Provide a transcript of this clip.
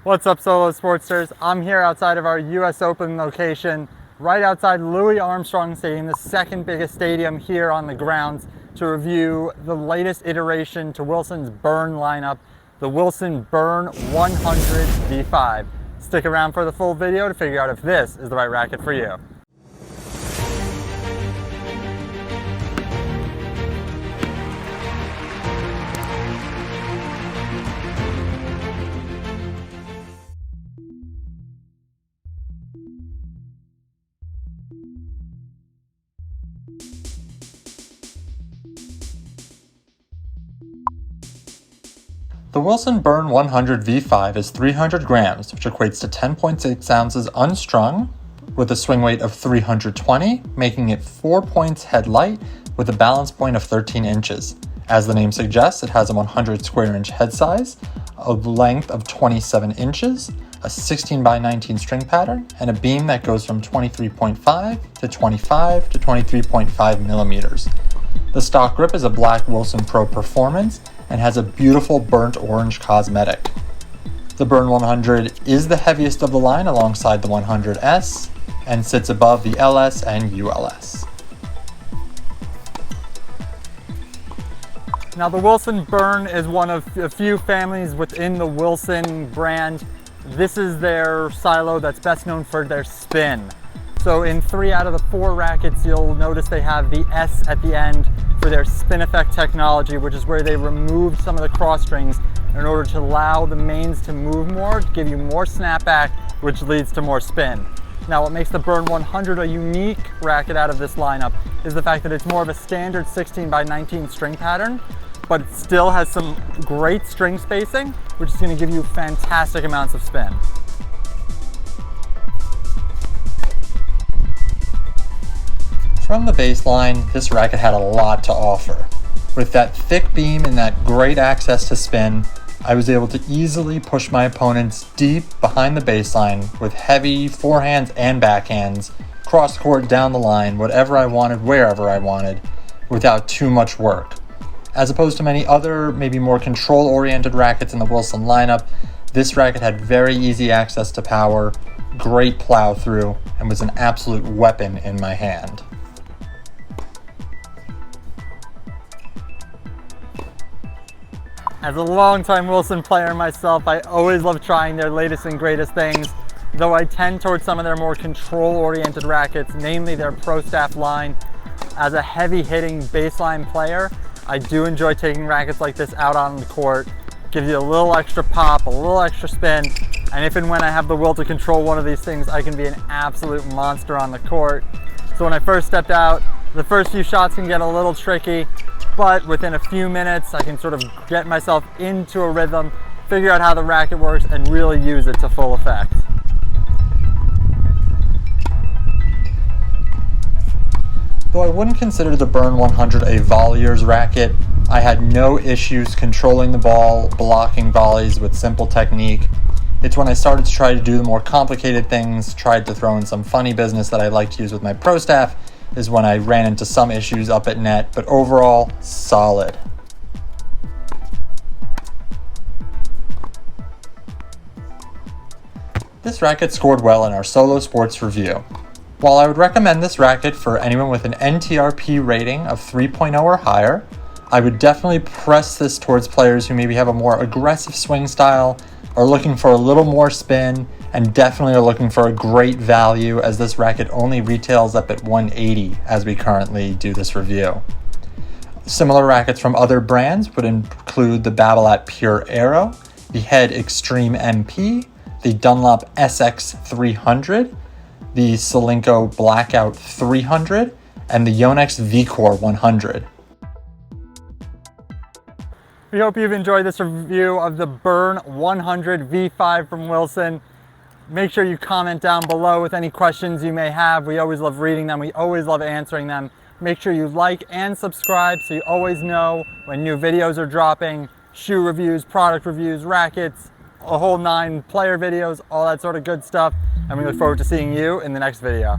What's up, Solow Sportsters? I'm here outside of our US Open location, right outside Louis Armstrong Stadium, the second biggest stadium here on the grounds, to review the latest iteration to Wilson's Burn lineup, the Wilson Burn 100 V5. Stick around for the full video to figure out if this is the right racket for you. The Wilson Burn 100 V5 is 300 grams, which equates to 10.6 ounces unstrung, with a swing weight of 320, making it 4 points head light with a balance point of 13 inches. As the name suggests, it has a 100 square inch head size, a length of 27 inches, a 16 by 19 string pattern, and a beam that goes from 23.5 to 25 to 23.5 millimeters. The stock grip is a black Wilson Pro Performance and has a beautiful burnt orange cosmetic. The Burn 100 is the heaviest of the line alongside the 100S and sits above the LS and ULS. Now, the Wilson Burn is one of a few families within the Wilson brand. This is their silo that's best known for their spin. So in 3 out of the 4 rackets, you'll notice they have the S at the end for their spin effect technology, which is where they removed some of the cross strings in order to allow the mains to move more, give you more snapback, which leads to more spin. Now, what makes the Burn 100 a unique racket out of this lineup is the fact that it's more of a standard 16 by 19 string pattern, but it still has some great string spacing, which is going to give you fantastic amounts of spin. From the baseline, this racket had a lot to offer. With that thick beam and that great access to spin, I was able to easily push my opponents deep behind the baseline with heavy forehands and backhands, cross court, down the line, whatever I wanted, wherever I wanted, without too much work. As opposed to many other, maybe more control-oriented rackets in the Wilson lineup, this racket had very easy access to power, great plow through, and was an absolute weapon in my hand. As a longtime Wilson player myself, I always love trying their latest and greatest things, though I tend towards some of their more control-oriented rackets, namely their Pro Staff line. As a heavy-hitting baseline player, I do enjoy taking rackets like this out on the court. Gives you a little extra pop, a little extra spin, and if and when I have the will to control one of these things, I can be an absolute monster on the court. So when I first stepped out, the first few shots can get a little tricky, but within a few minutes, I can sort of get myself into a rhythm, figure out how the racket works, and really use it to full effect. Though I wouldn't consider the Burn 100 a volleyer's racket, I had no issues controlling the ball, blocking volleys with simple technique. It's when I started to try to do the more complicated things, tried to throw in some funny business that I like to use with my Pro Staff, is when I ran into some issues up at net, but overall, solid. This racket scored well in our Solow Sports review. While I would recommend this racket for anyone with an NTRP rating of 3.0 or higher, I would definitely press this towards players who maybe have a more aggressive swing style, are looking for a little more spin, and definitely are looking for a great value, as this racket only retails up at $180 as we currently do this review. Similar rackets from other brands would include the Babolat Pure Aero, the Head Extreme MP, the Dunlop SX 300, the Solinco Blackout 300, and the Yonex VCore 100. We hope you've enjoyed this review of the Burn 100 V5 from Wilson. Make sure you comment down below with any questions you may have. We always love reading them. We always love answering them. Make sure you like and subscribe so you always know when new videos are dropping, shoe reviews, product reviews, rackets, a whole 9 player videos, all that sort of good stuff. And we look forward to seeing you in the next video.